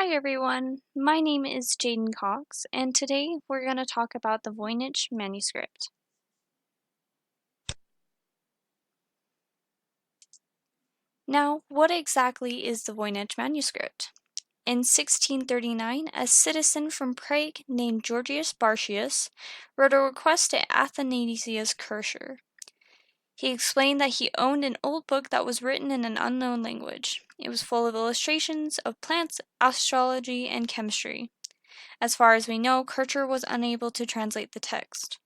Hi everyone, my name is Jaden Cox, and today we're going to talk about the Voynich Manuscript. Now, what exactly is the Voynich Manuscript? In 1639, a citizen from Prague named Georgius Bartius wrote a request to Athanasius Kircher. He explained that he owned an old book that was written in an unknown language. It was full of illustrations of plants, astrology, and chemistry. As far as we know, Kircher was unable to translate the text.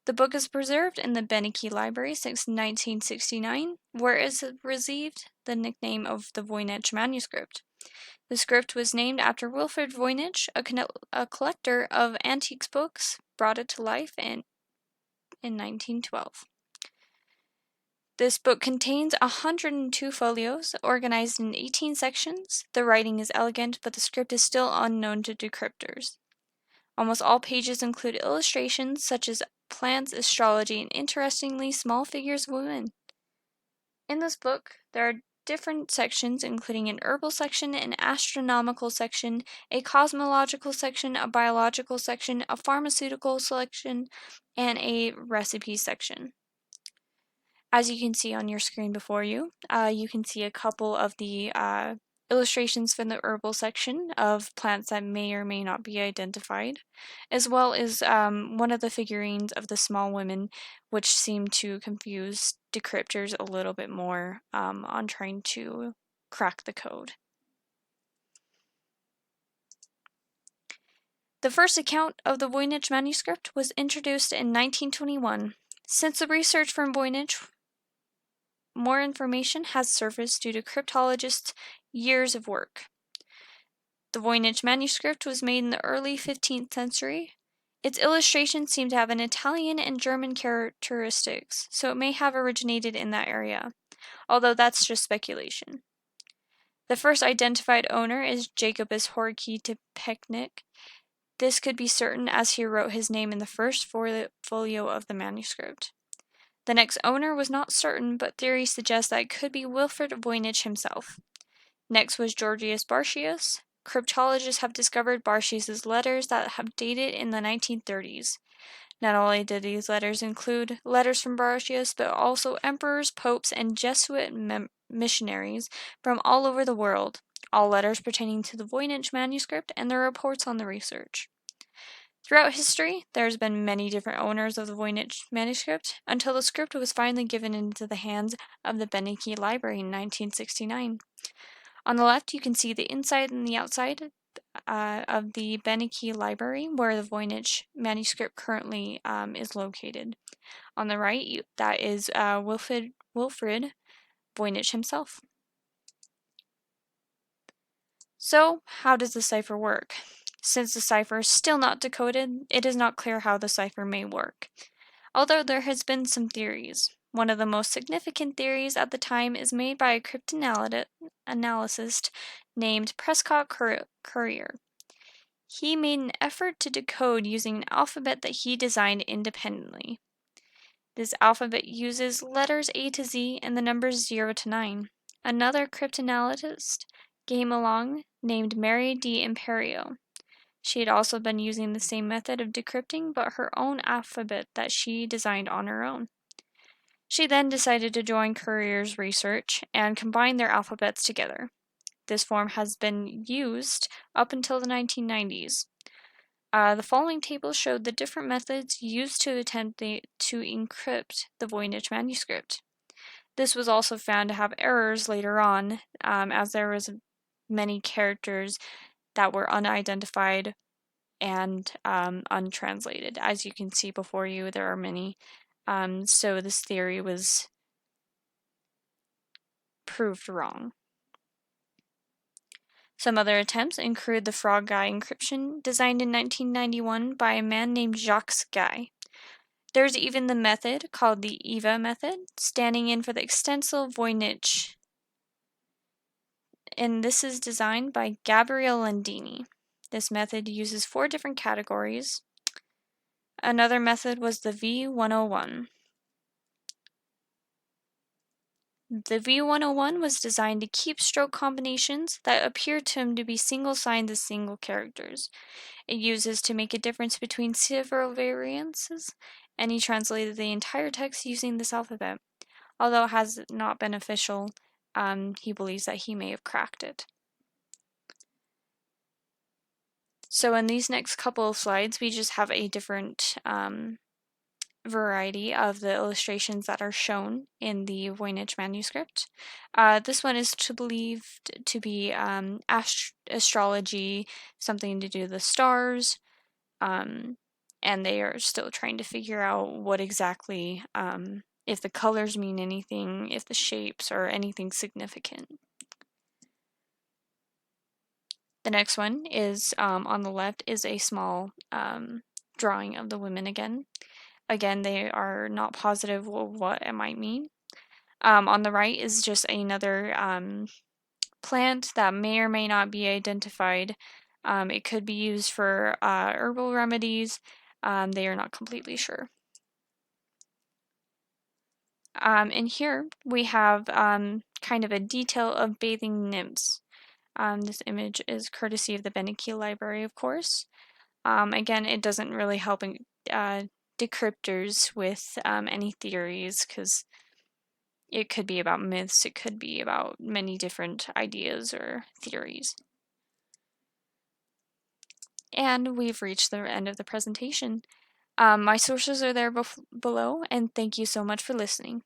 The book is preserved in the Voynich Library since 1969, where it has received the nickname of the Voynich Manuscript. The script was named after Wilfrid Voynich, a collector of antiques books, brought it to life in 1912. This book contains 102 folios, organized in 18 sections. The writing is elegant, but the script is still unknown to decryptors. Almost all pages include illustrations such as plants, astrology, and interestingly small figures of women. In this book, there are different sections, including an herbal section, an astronomical section, a cosmological section, a biological section, a pharmaceutical section, and a recipe section. As you can see on your screen before you, you can see a couple of the illustrations from the herbal section of plants that may or may not be identified, as well as one of the figurines of the small women, which seem to confuse decryptors a little bit more on trying to crack the code. The first account of the Voynich manuscript was introduced in 1921. Since the research from Voynich, more information has surfaced due to cryptologists' years of work. The Voynich manuscript was made in the early 15th century. Its illustrations seem to have an Italian and German characteristics, so it may have originated in that area, although that's just speculation. The first identified owner is Jacobus Horky Tepechnik. This could be certain as he wrote his name in the first folio of the manuscript. The next owner was not certain, but theory suggests that it could be Wilfrid Voynich himself. Next was Georgius Bartius. Cryptologists have discovered Bartius's letters that have dated in the 1930s. Not only did these letters include letters from Bartius, but also emperors, popes, and Jesuit missionaries from all over the world, all letters pertaining to the Voynich manuscript and their reports on the research. Throughout history, there's been many different owners of the Voynich manuscript until the script was finally given into the hands of the Voynich Library in 1969. On the left, you can see the inside and the outside of the Voynich Library, where the Voynich manuscript currently is located. On the right, that is Wilfrid Voynich himself. So, how does the cipher work? Since the cipher is still not decoded, it is not clear how the cipher may work, although there has been some theories. One of the most significant theories at the time is made by a cryptanalyst named Prescott Currier. He made an effort to decode using an alphabet that he designed independently. This alphabet uses letters A to Z and the numbers 0 to 9. Another cryptanalyst came along named Mary D. Imperio. She had also been using the same method of decrypting, but her own alphabet that she designed on her own. She then decided to join Currier's research and combine their alphabets together. This form has been used up until the 1990s. The following table showed the different methods used to attempt to encrypt the Voynich manuscript. This was also found to have errors later on, as there was many characters that were unidentified and untranslated. As you can see before you, there are many. So this theory was proved wrong. Some other attempts include the Frog Guy encryption, designed in 1991 by a man named Jacques Guy. There's even the method called the EVA method, standing in for the Extensile Voynich, and this is designed by Gabriele Landini. This method uses 4 different categories. Another method was the V101. The V101 was designed to keep stroke combinations that appear to him to be single signs as single characters. It uses to make a difference between several variances, and he translated the entire text using this alphabet. Although it has not been official, he believes that he may have cracked it. So in these next couple of slides, we just have a different variety of the illustrations that are shown in the Voynich manuscript. This one is believed to be astrology, something to do with the stars, and they are still trying to figure out what exactly, if the colors mean anything, if the shapes are anything significant. The next one is, on the left, is a small drawing of the women again. Again, they are not positive what it might mean. On the right is just another plant that may or may not be identified. It could be used for herbal remedies. They are not completely sure. In here, we have kind of a detail of bathing nymphs. This image is courtesy of the Benicia Library, of course. Again, it doesn't really help decryptors with any theories, because it could be about myths, it could be about many different ideas or theories. And we've reached the end of the presentation. My sources are there below, and thank you so much for listening.